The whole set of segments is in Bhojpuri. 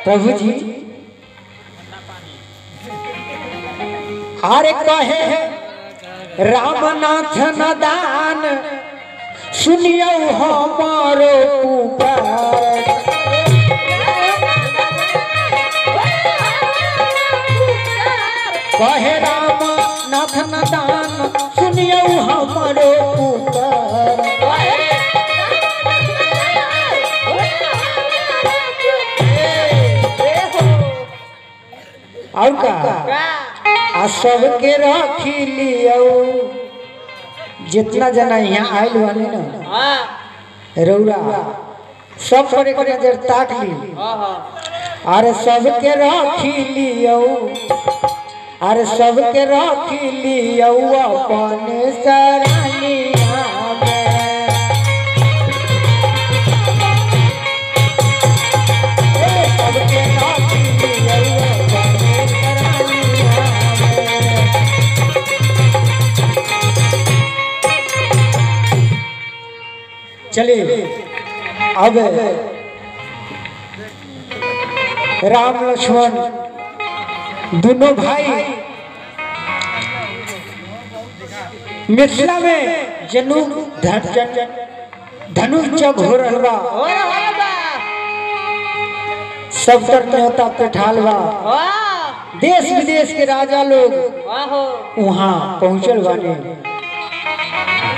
प्रभु जी अरे कहे रामनाथ नदान सुनियो हमारो पुकार कहे रामनाथ नदान सुनियो हमारो पुकार और का आ सबके रखी लियो जितना जना यहाँ आयल वाले ना रौरा सब पर एक नजर ताक ली अरे सबके रखी लियो अरे सबके रखी लियो अपने सरानिया सबके रखी लियो चलिए अब राम लक्ष्मण दोनों भाई मिथिला में जनु धनुष जब हो रहा सब तर न्योता पे ठालवा देश विदेश के राजा लोग वहाँ पहुंचल वाले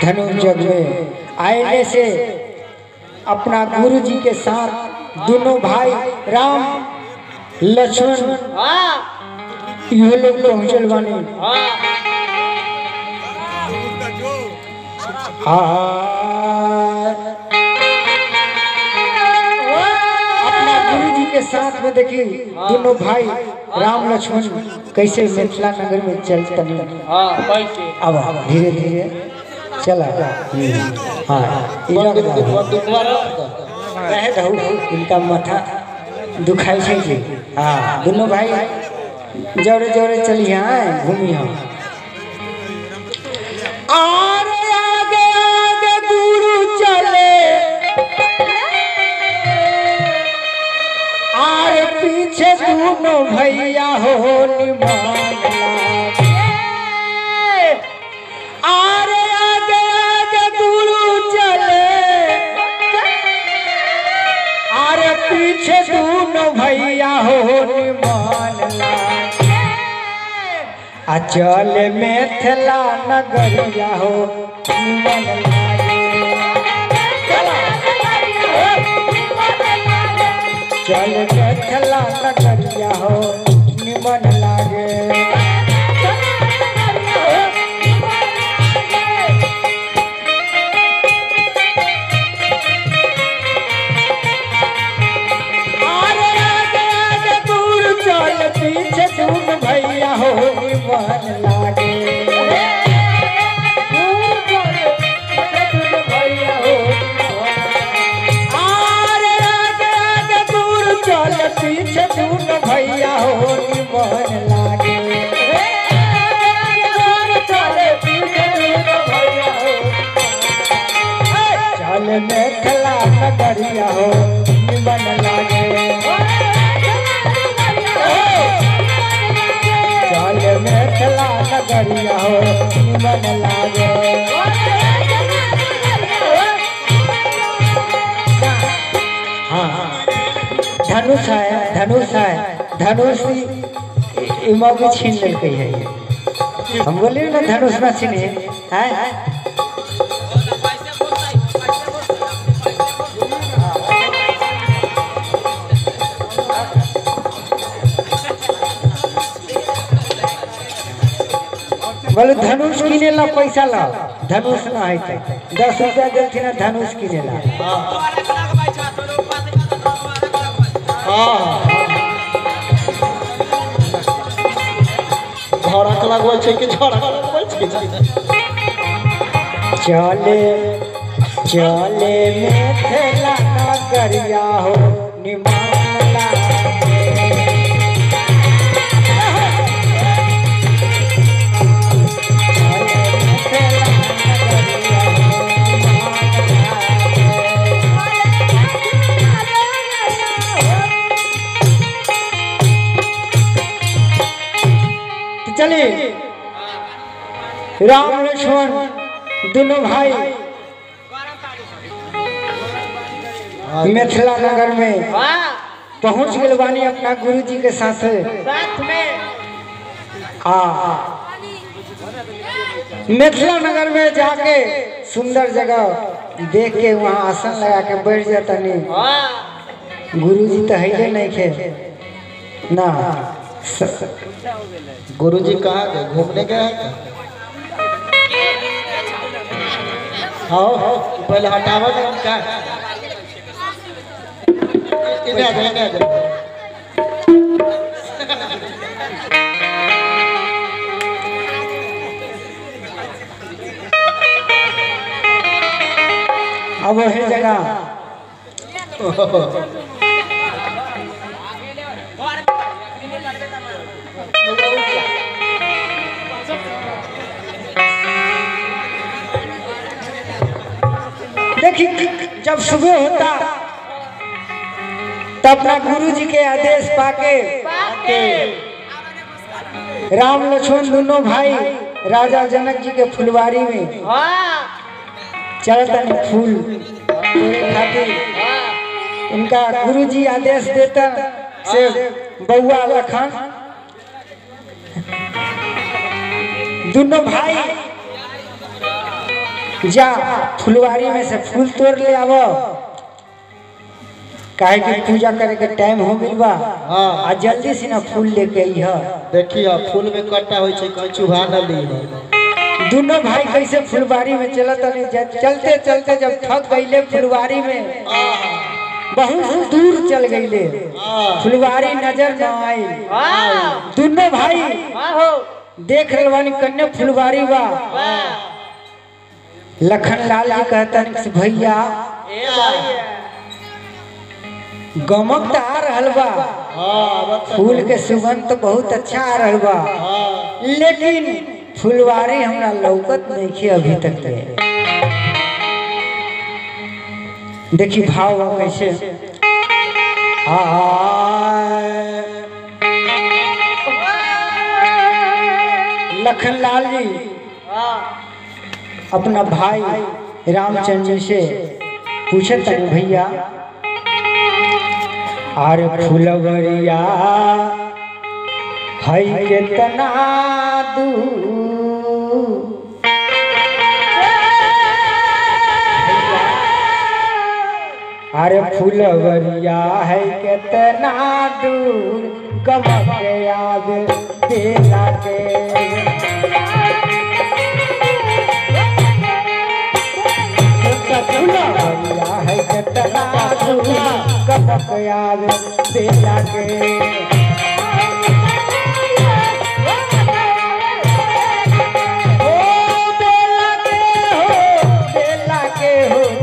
धनुष जग में आने से अपना गुरु जी के साथ दोनों भाई राम लक्ष्मण ये लोग पहुंचल बने अपना गुरु जी के साथ में देखिए दोनों भाई राम लक्ष्मण कैसे मिथिला नगर में चलते अब धीरे धीरे चला हाँ इनका माथा दुखाई है हाँ दोनों भाई जोरे जोरे चलिए हाँ घूमी हम आगे आगे गुरु चले आरे पीछे दोनों भैया हो निमान आरे पीछे दोनों भैया हो निमान अचल मिथिला नगरिया हो निमान चल मिथिला नगरिया हो निमान लागे पीछे तुम भैया हो निमान लागे भैया हो आरे आगे आगे दूर चल पीछे तुम भैया हो निमान लागे चल मिथिला नगरिया हो निमान लागे मिथिला नगरिया हो निमन लागे हाँ धनुष है धनुष इमा भी छीन लेते है हम बोले ना धनुष ना छीने है बोले धनुष किने ला पैसा ला धनुष ना है 10 रुपया देती ना धनुष किने ला झड़क लगबै छै कि झड़क लगबै छै चले चले मिथिला नगरिया हो निमान लागे राम लक्ष्मण दोनों भाई मिथिला नगर में पहुंच गए बानी अपना गुरुजी के साथ में। मिथिला नगर में जाके सुंदर जगह देख के वहाँ आसन लगा के बैठ जाता नहीं। गुरुजी तो है नहीं खे ना। गुरुजी कहाँ गए? घूमने गए? हाँ पहले हटावा ना उनका। इन्हें आ जाए। अब वही जगह देखिए जब सुबह होता तब अपना गुरुजी के आदेश पाके राम लक्ष्मण दोनों भाई राजा जनक जी के फुलवारी में चलता फूल खातिर। इनका गुरुजी आदेश देता से बउआ लखन दोनों भाई जा फुलवारी में से फूल तोड़ ले आवो, काहे की पूजा करे के टाइम हो गइल बा। आ जल्दी से ना फूल लेके आइह। देखिए फूल में कट्टा होई छे, कहीं चुभा न ली। दोनों भाई कैसे फुलवारी में चलत नहीं, चलते चलते जब थक गईले फुलवारी में बहुत दूर चल गईले, फुलवारी नजर न आई। दोनों भाई देख रहे बानी कन्या फुलवारी बा। लखन लाल जी कहता भैया गमक आ रहल बा, फूल के सुगंध तो बहुत अच्छा आ रहल बा, लेकिन फुलवारी हमरा लौकत नहीं खे अभी तक ले। देखी भाव कैसे लखन लाल जी अपना भाई रामचंद्र से पूछत भैया अरे फुलवरिया है कितना दूर, अरे फुलवरिया है कितना दूर, गमक याद देला के। फुलवरिया है कितना दूर, गमक याद देला के।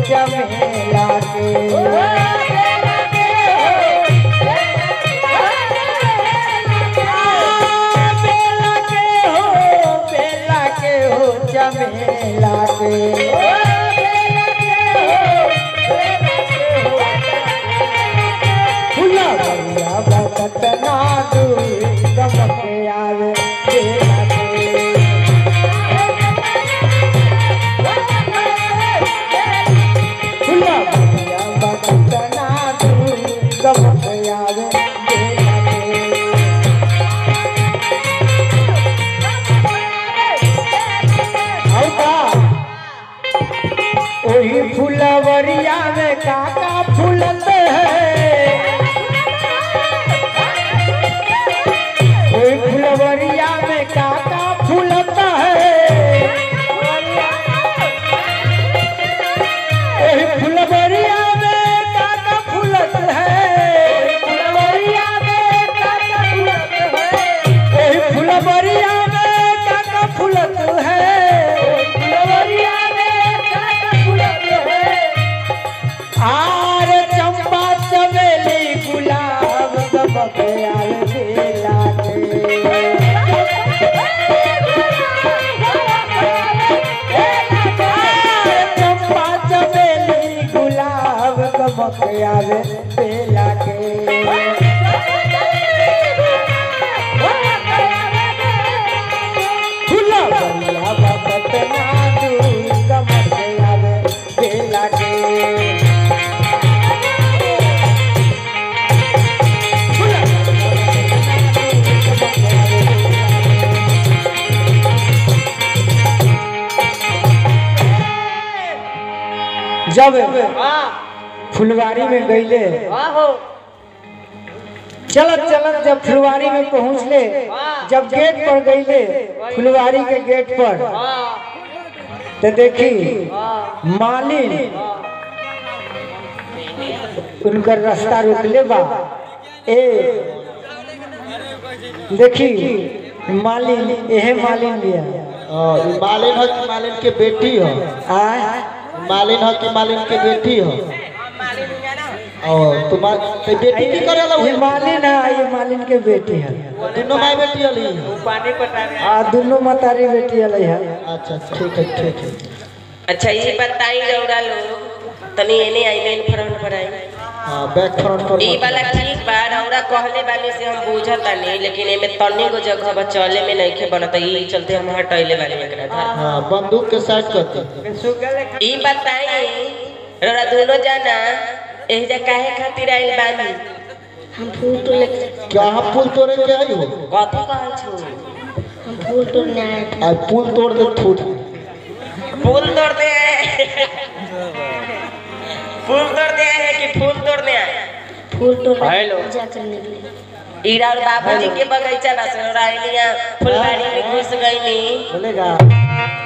चमेला के बेला के हो चमेला के। फुलवरिया बकत ना दूर, गमक आवे बेला के। फुलवरिया बकत ना दूर, गमक आवे बेला के। ओही फुलवरिया में काका फूलत है, ओही फुलवरिया में काका फूलत है, ओही फुलवरिया में काका फूलत है, फुलवरिया में काका फूलत है, ओही फुलवरिया में काका फूलत है, फुलवरिया आर चंपा चमेली गुलाब गमक आवे बेला के। चंपा चमेली गुलाब गमक आवे बेला के। जब फुलवारी में गईले चलत चलत जब फुलवारी में पहुँचले, जब गेट पर गईले फुलवारी के गेट पर, तो देखी मालिन उनकर रास्ता रोकले बा। ए देखी मालिन, यह मालिन लिया मालिन हो कि मालिन के बेटी हो? मालिन हो कि मालिन के बेटी हो? और तुम्हारे बेटी की करे ला? ये मालिन है, ये मालिन के बेटी है। दोनों माई बेटी वाली पानी पटाने। हाँ दोनों मतारी बेटी वाली है। अच्छा ठीक है ठीक है। अच्छा ये बताई रौरा लोग तनी एने आई मेन फ्रंट पर आई। हां बैक फ्रंट पर ई वाला ठीक बा, रौरा कहले बानी से हम बुझता नहीं, लेकिन एमे तनी को जगह बचले में नहीं के बनता, ई चलते हम हटाइले बानी एकरा था। हां बंदूक के साइड करते। ई बताई रौरा दोनों जाना एही जा काहे खातिर आइल बानी? हम फूल तोड़े। क्या हम फूल तोड़े के आई हो? कथि कहै छु? हम फूल तोड़ने आए थे। आज फूल तोड़ दे फूट। फूल तोड़ने आए? फूल तोड़ने आए हैं कि फूल तोड़ने आए? फूल तोड़ने हेलो। पूजा करने के लिए। ईरा और बाबूजी के बगीचा बस राइलिया फुलवारी में घुस गईली। बोलेगा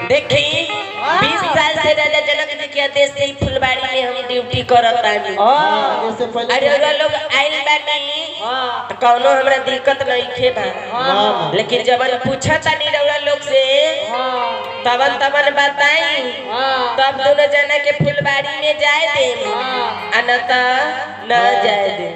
देखी 20 साल से राजा जनक जी के आदेश से फुलवारी में हम ड्यूटी करत आनी। इससे पहले अरे वो लोग आइल बानी तो कौनो हमरा दिक्कत नहीं खे बा, लेकिन जब पूछा तानी रउरा लोग से तबन तबन बताई, तब दोनों जना के फुलवारी में जाए दे अनता न जाए दे।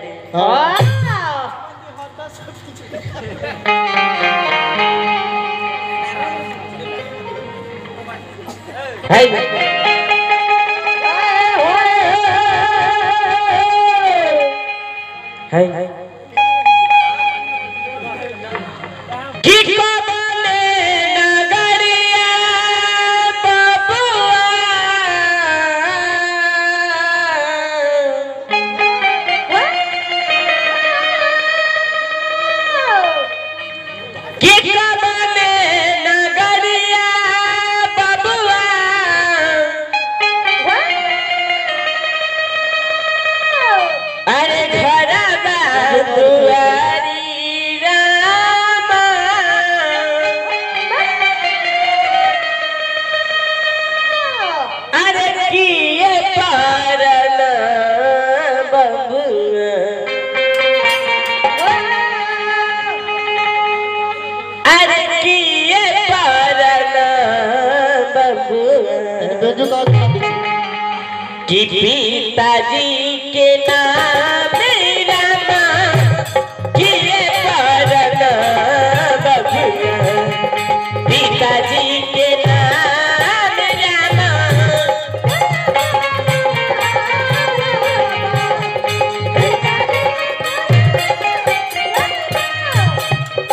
कि पिताजी के नाम रामा किए परन बबुआ, पिताजी के नाम रामा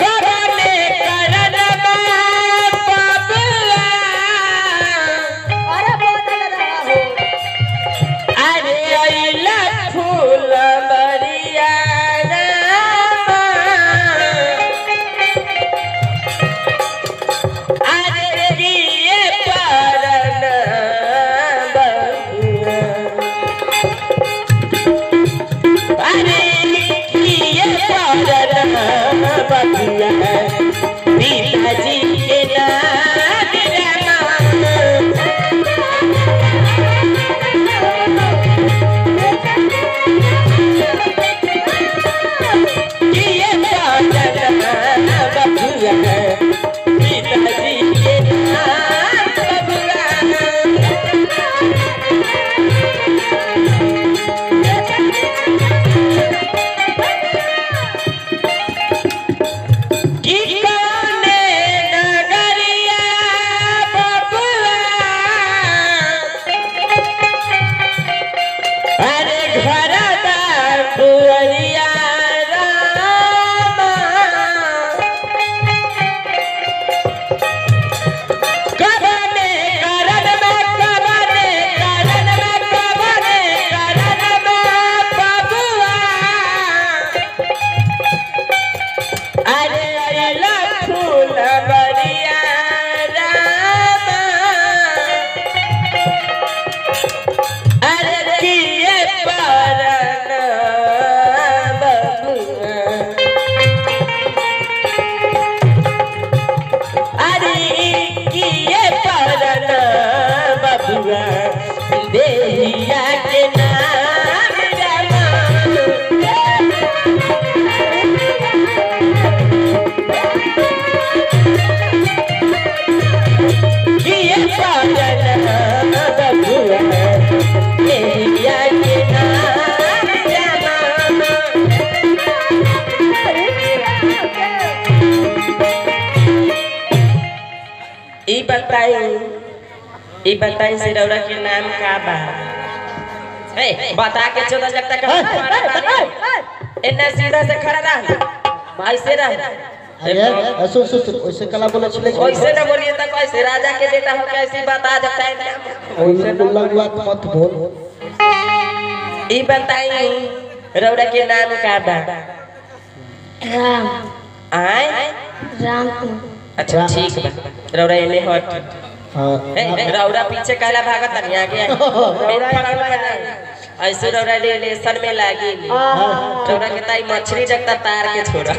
करने करन बबुआ। अरे अइला फूल बताई से रौरा के नाम का बा? बता के 14 जब तक इतना सीधा से खड़ा रह, ऐसे रह। अरे सुन सुन सुन वैसे कला बोले चले वैसे ना बोलिए तो कैसे राजा के बेटा हो कैसे बता देता है? वैसे बोला बात मत बोल। ई बताई रौरा के नाम का बा? राम आय राम अच्छा ठीक बा, रौरा इने हट। हां रौरा पीछे काला भागत नहीं आगे रौरा ऐसे रौरा रिलेशन में लागी रौरा के ताई मछली जगता तार के छोड़ा।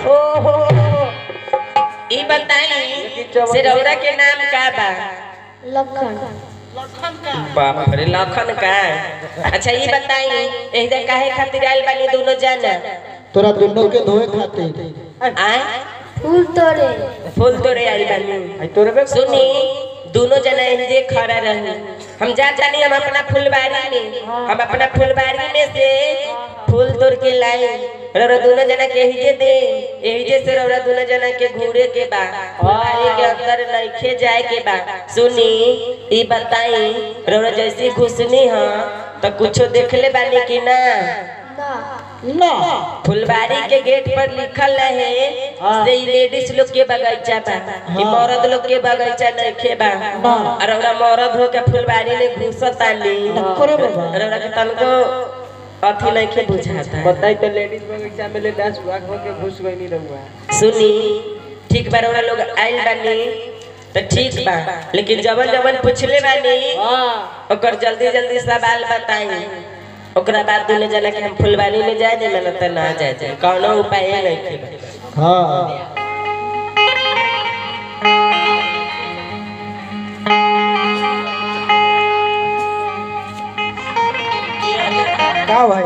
ई बताई से रौरा के नाम का बा? लखन बाप रे लखन का। अच्छा ई बताई एहिजा काहे खातिर आइल बानी दोनों जाना? तोरा दोनों के धोए खातिर आय फूल तोड़े आइल बानी। तोरे सुनी दोनों जना एहिजे खड़ा रही, हम जा जानी हम अपना फुलबाड़ी में, हम अपना फुलबाड़ी में से फूल तोड़ के लाई रौरा दोनों जना के एहिजे दे। एहिजे से रौरा दोनों जना के घूरे के बा, फुलबाड़ी के अंदर नइखे जाए के बा। सुनी ई बताई रौरा जैसी घुसनी ह तो कुछो देखले बानी कि ना? ना फुलबाड़ी के गेट पर लिखल रहे से लेडीज लोग के बगीचा बा, कि मर्द लोग के बगीचा नइखे बा। और रौरा मर्द हो के फुलबाड़ी में घुसतानी रौरा के तनको अथी नइखे बुझाता। बताई तो लेडीज बगीचा में ले 10 भाग हो के घुस गई नहीं रहुआ। सुनी ठीक बा रौरा लोग आइल बानी तो ठीक बा, लेकिन जवन जवन पूछले बानी ओकर जल्दी जल्दी सवाल बताई। ओकरा बाद दोनों जना के हम फुलबाड़ी में जाए दे ना तो ना जाए दे, कौनो उपाय नहीं थे। हां का भाई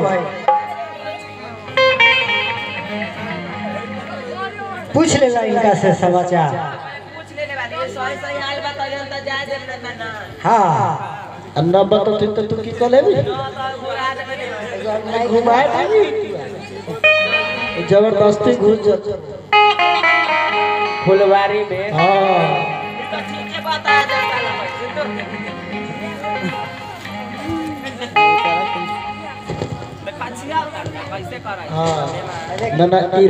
पूछ लेला इनका से समाचार। पूछ लेने वाली सही सही हाल बताइए तो जाए दे ना। हाँ अन्ना बताते तो तू की कले भी घुमाए जबरदस्ती घुस जा फुलवारी में। हां हां ना ना ई